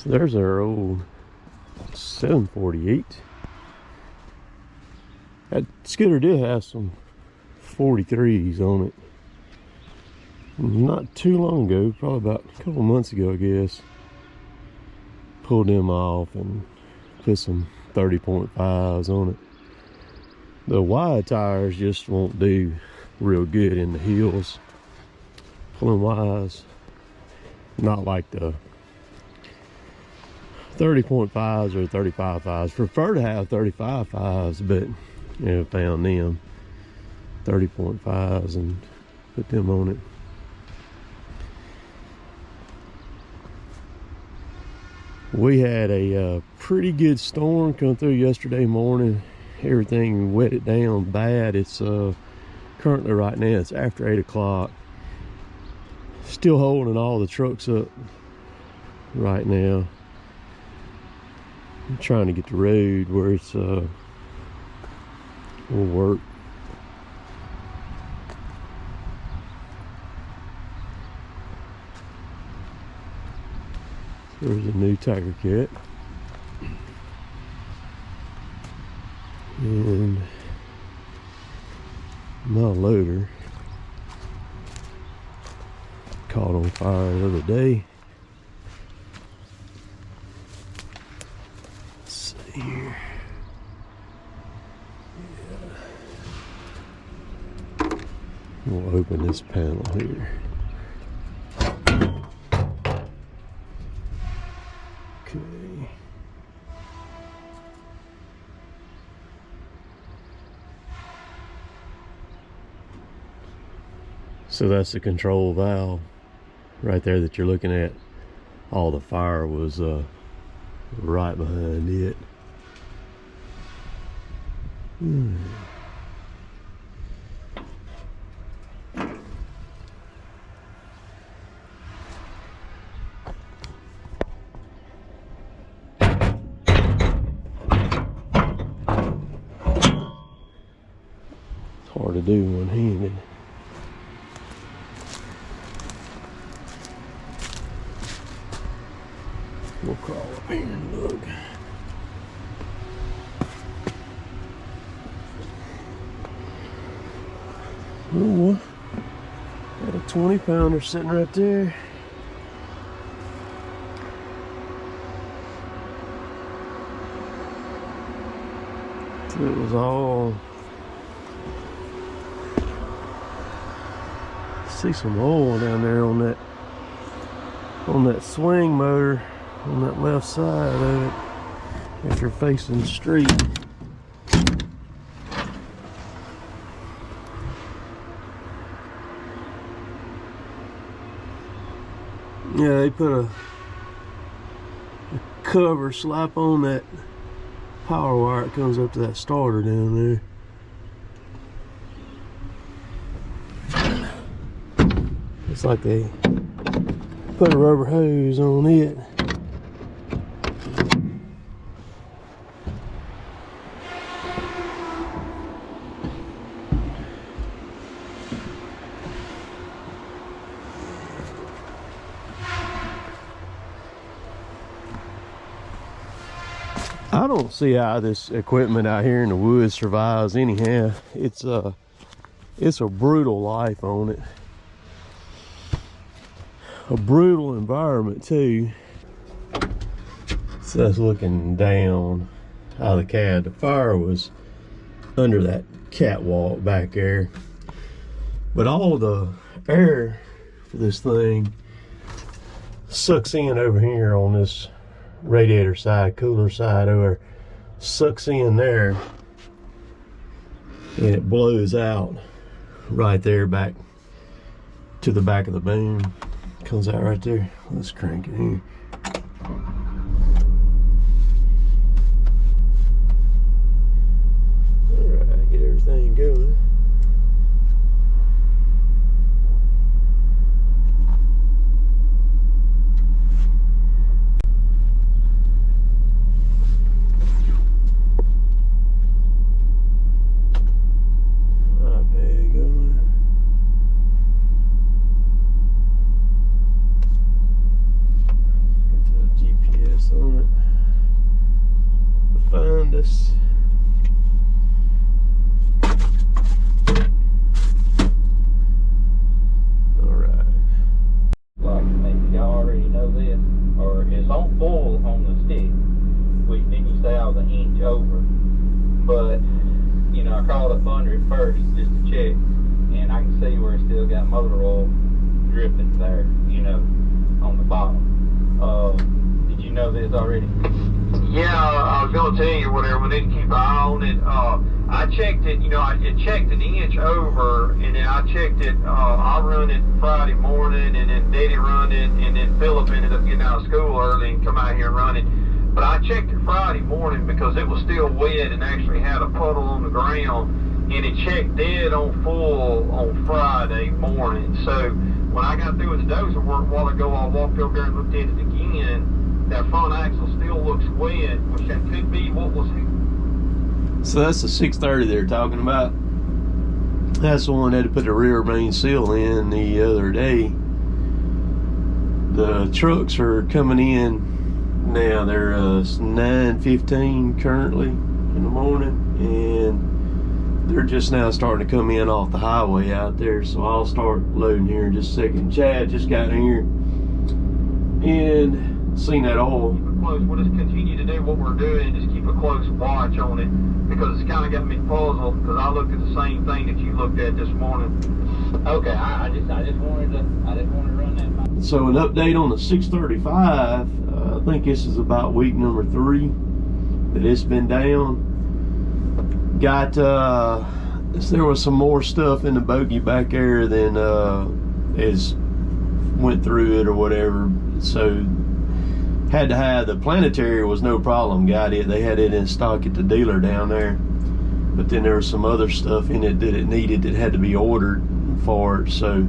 So there's our old 748. That scooter did have some 43s on it. Not too long ago, probably about a couple months ago, I guess. Pulled them off and put some 30.5s on it. The wide tires just won't do real good in the hills. Pulling wise, not like the 30.5s or 35.5s. Prefer to have 35.5s, but you know, found them 30.5s and put them on it. We had a pretty good storm come through yesterday morning. Everything wetted down bad. It's currently right now it's after 8 o'clock. Still holding all the trucks up right now. I'm trying to get the road where it's will work. There's a new Tiger Cat. And my loader caught on fire the other day. Let's see here. Yeah. We'll open this panel here. Okay. So that's the control valve right there that you're looking at. All the fire was right behind it. Hard to do one-handed. We'll crawl up here and look. Oh, got a 20-pounder sitting right there. So it was all. See some oil down there on that swing motor on that left side of it if you're facing the street. Yeah, they put a cover slap on that power wire that comes up to that starter down there. It's like they put a rubber hose on it. I don't see how this equipment out here in the woods survives anyhow. It's a brutal life on it. A brutal environment too. So that's looking down out of the cab. The fire was under that catwalk back there. But all the air for this thing sucks in over here on this radiator side, cooler side over, sucks in there and it blows out right there back to the back of the boom. Comes out right there. Let's crank it here. Alright, get everything going. GPS up under it first just to check, and I can see where it's still got motor oil dripping there, you know, on the bottom. Did you know this already? Yeah, I was going to tell you whatever. We need to keep an eye on it. I checked it, you know, it checked an inch over, and then I checked it, I run it Friday morning, and then Daddy run it, and then Philip ended up getting out of school early and come out here and run it. But I checked it Friday morning because it was still wet and actually had a puddle on the ground, and it checked dead on full on Friday morning. So when I got through with the dozer work a while ago, I walked over there and looked at it again. That front axle still looks wet, which that could be what was here. So that's the 630 they're talking about. That's the one that had to put the rear main seal in the other day. The trucks are coming in now. They're 9:15 currently in the morning, and they're just now starting to come in off the highway out there. So I'll start loading here in just a second. Chad just got in here and seen that oil. Keep it close. We'll just continue to do what we're doing. Just keep a close watch on it, because it's kind of got me puzzled, because I looked at the same thing that you looked at this morning. Okay, I just wanted to run that by. So an update on the 635. I think this is about week number 3 that it's been down. Got there was some more stuff in the bogie back there than is went through it or whatever. So had to have the Planetary was no problem. Got it. They had it in stock at the dealer down there. But then there was some other stuff in it that it needed that had to be ordered for it. So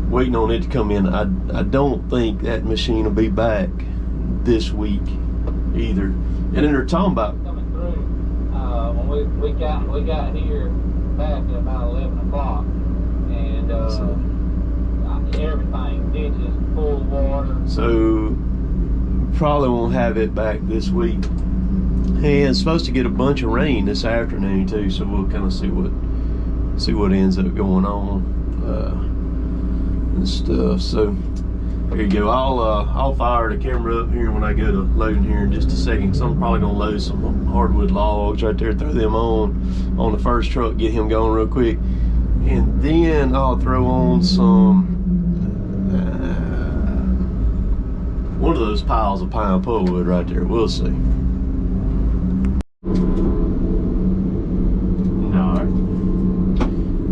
waiting on it to come in. I don't think that machine will be back this week either. And then they're talking about coming through. When we got here back at about 11 o'clock, and everything, ditches full of water. So probably won't have it back this week. And it's supposed to get a bunch of rain this afternoon too, so we'll kind of see what ends up going on and stuff. So there you go. I'll fire the camera up here when I go to loading here in just a second. So I'm probably gonna load some hardwood logs right there, throw them on the first truck, get him going real quick, and then I'll throw on some one of those piles of pine pulpwood right there. We'll see. Alright.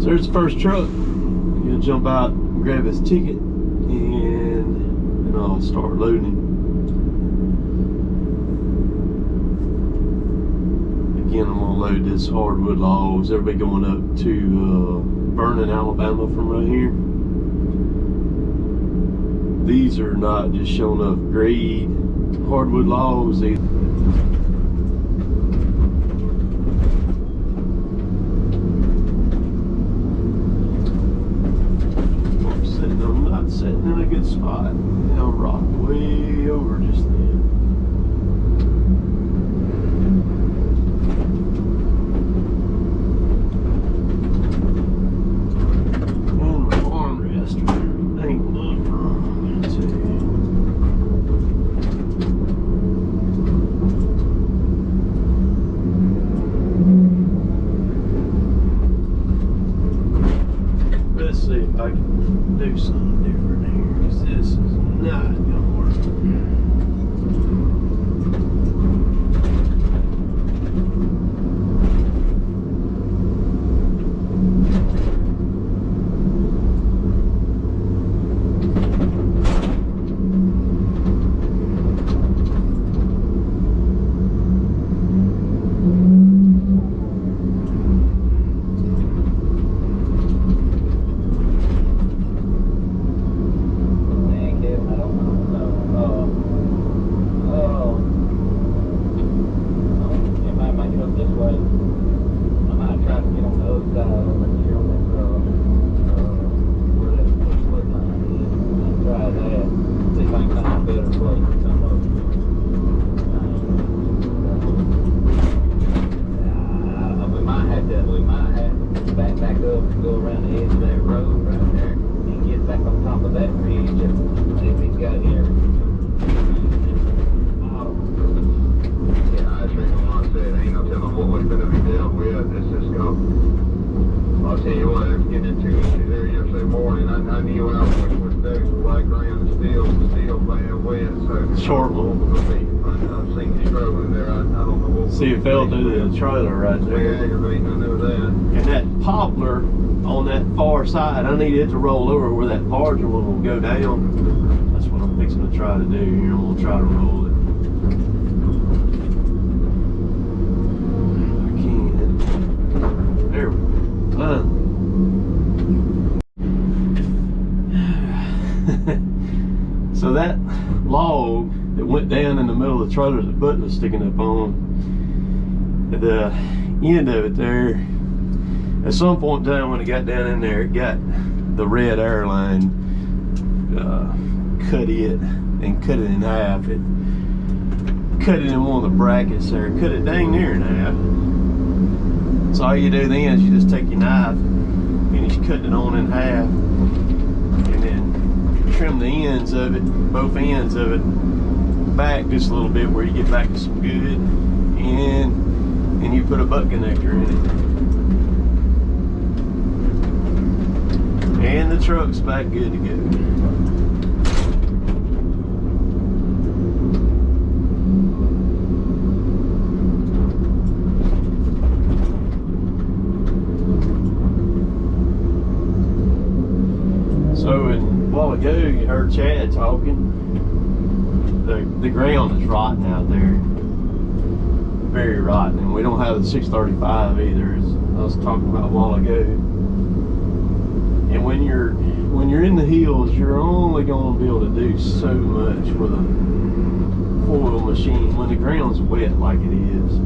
So there's the first truck. I'm gonna jump out, grab his ticket, and then I'll start loading. Again, I'm gonna load this hardwood logs. Everybody going up to Vernon, Alabama from right here. These are not just showing up grade hardwood logs. I'm not sitting in a good spot. I'll rock way over just then. And my armrest angled up wrong too. Let's see if I can do something different here, because this is not gonna work. What was going to be dealt with. This is going See, it fell through the trailer right Very there. aggravating, I know that. And that poplar on that far side, I need it to roll over where that larger one will go down. That's what I'm fixing to try to do here. I'm gonna try to roll it. If I can. There we go. Fine. So that log that went down in the middle of the trailer the butt was sticking up on, at the end of it there, at some point in time when it got down in there, it got the red airline, cut it and cut it in half. It cut it in one of the brackets there, cut it dang near in half. So all you do then is you just take your knife, finish cutting it on in half, and then trim the ends of it, both ends of it, back just a little bit where you get back to some good, and you put a butt connector in it. And the truck's back good to go. So a while ago you heard Chad talking. The ground is rotten out there. Very rotten. And we don't have the 635 either, as I was talking about a while ago. And when you're in the hills, you're only gonna be able to do so much with a four-wheel machine when the ground's wet like it is.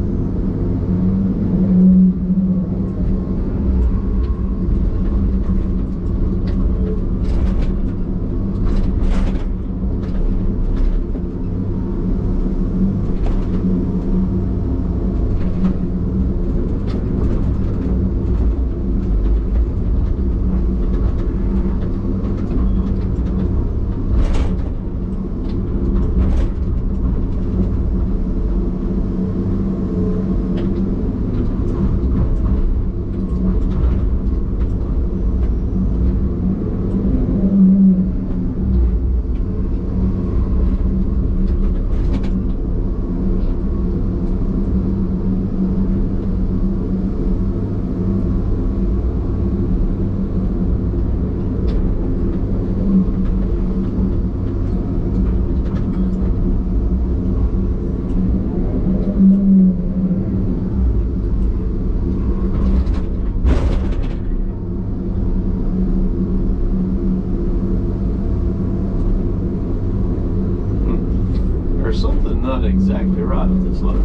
There's something not exactly right with this loader.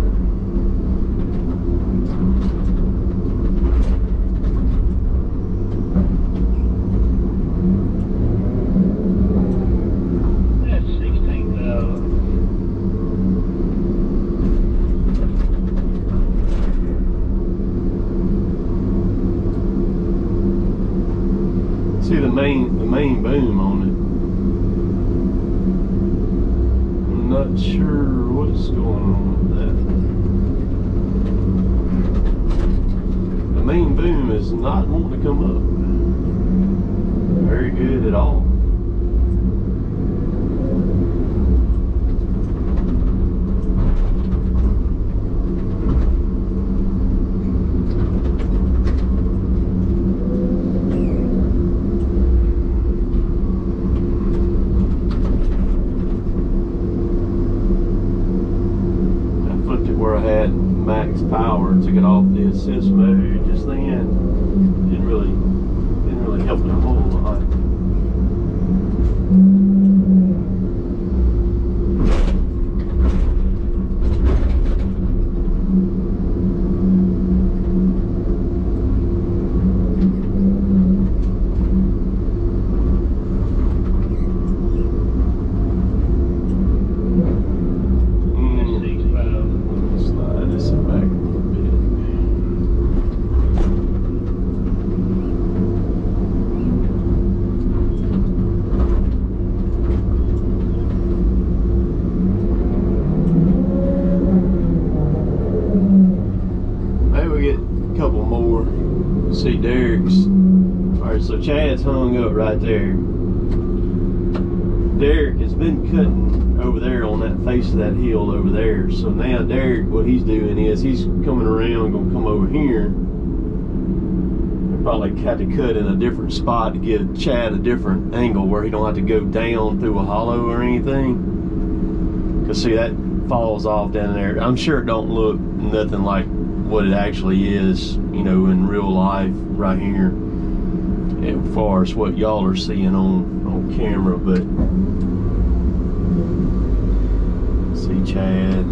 That's 16,000. See the main boom on it. I'm not sure what's going on with that. The main boom is not wanting to come up very good at all. Where I had max power, took it off the assist mode just then. Didn't really help it a whole lot. See Derek's. Alright, so Chad's hung up right there. Derek is been cutting over there on that face of that hill over there. So now Derek, what he's doing is he's coming around, gonna come over here. Probably had to cut in a different spot to give Chad a different angle where he don't have to go down through a hollow or anything. Cause see, that falls off down there. I'm sure it don't look nothing like what it actually is, you know, in real life right here, as far as what y'all are seeing on camera. But see Chad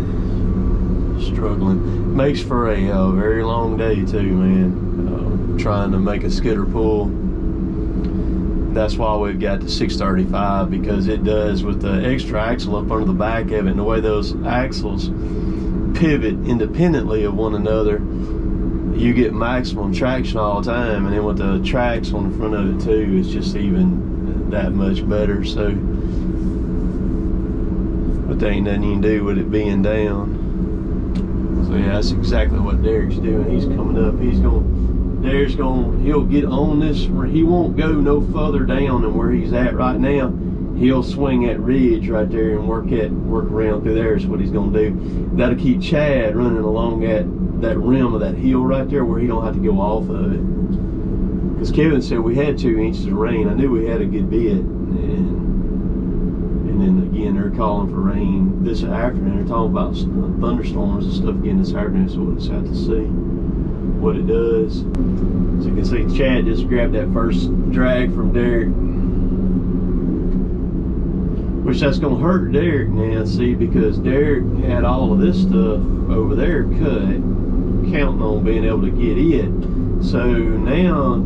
struggling. Makes for a very long day too, man. Trying to make a skidder pull. That's why we've got the 635, because it does, with the extra axle up under the back of it, and the way those axles pivot independently of one another, you get maximum traction all the time. And then with the tracks on the front of it too, it's just even that much better. So, but there ain't nothing you can do with it being down. So yeah, that's exactly what Derek's doing. He's coming up. He'll get on this, where he won't go no further down than where he's at right now. He'll swing that ridge right there and work around through there is what he's gonna do. That'll keep Chad running along that rim of that hill right there, where he don't have to go off of it. Because Kevin said we had 2 inches of rain. I knew we had a good bit, and then again they're calling for rain this afternoon. They're talking about thunderstorms and stuff again this afternoon, so we'll just have to see what it does. So you can see Chad just grabbed that first drag from Derek, which that's gonna hurt Derek now, see, because Derek had all of this stuff over there cut, counting on being able to get it. So now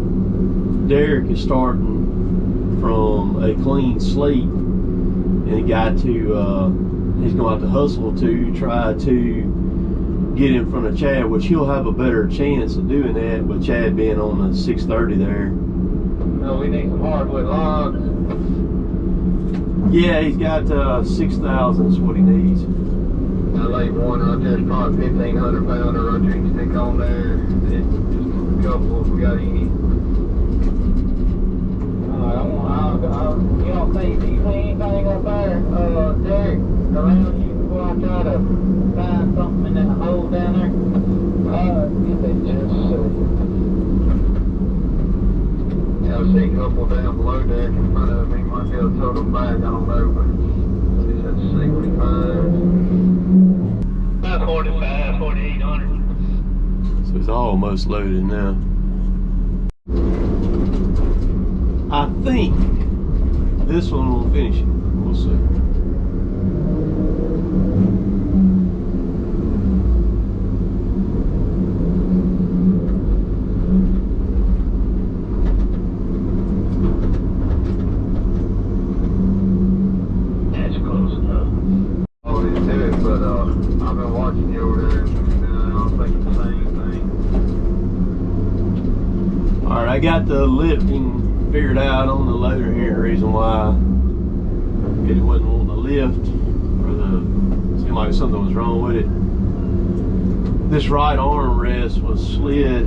Derek is starting from a clean slate, and he's gonna have to hustle to try to get in front of Chad, which he'll have a better chance of doing that with Chad being on the 630 there. No, we need some hardwood logs. Yeah, he's got 6,000 is what he needs. I laid one right there, it's probably 1,500 pounder right there. You can stick on there. It's just a couple if we got any. You don't think you see anything up there, Derek, around you before I try to find something in that hole down there? If they just yeah, I see a couple down below Derek in front of me. Might be able to tow them back, I don't know, but just have to see what he finds. About 45, 4,800. So it's almost loaded now. I think this one will finish it. We'll see. That's close enough. Oh, it's it, but I've been watching you over there, and I'm thinking the same thing. All right, I got the lifting figured out on the loader here. The reason why it wasn't wanting to lift, or seemed like something was wrong with it. This right arm rest was slid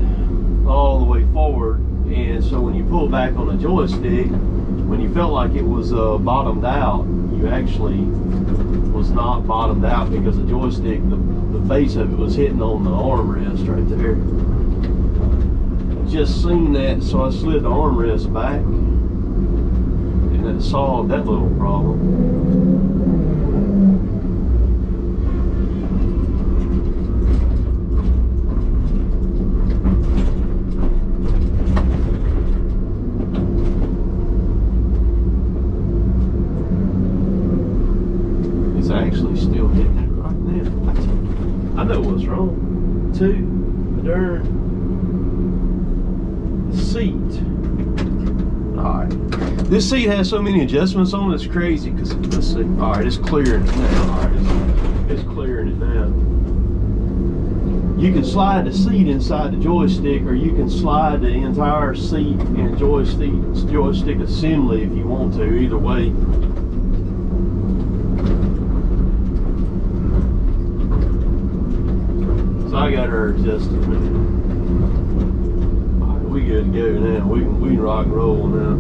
all the way forward, and so when you pull back on the joystick, when you felt like it was bottomed out, you actually was not bottomed out, because the joystick, the base of it was hitting on the armrest right there. Just seen that, so I slid the armrest back, and that solved that little problem. It's actually still hitting it right now. I know what's wrong too. The darn seat. Alright. This seat has so many adjustments on it, it's crazy. Because let's see. Alright, it's clearing it now. Alright, it's clearing it now. You can slide the seat inside the joystick, or you can slide the entire seat and joystick assembly if you want to. Either way. So I got her adjusted. We good to go now. We can rock and roll now.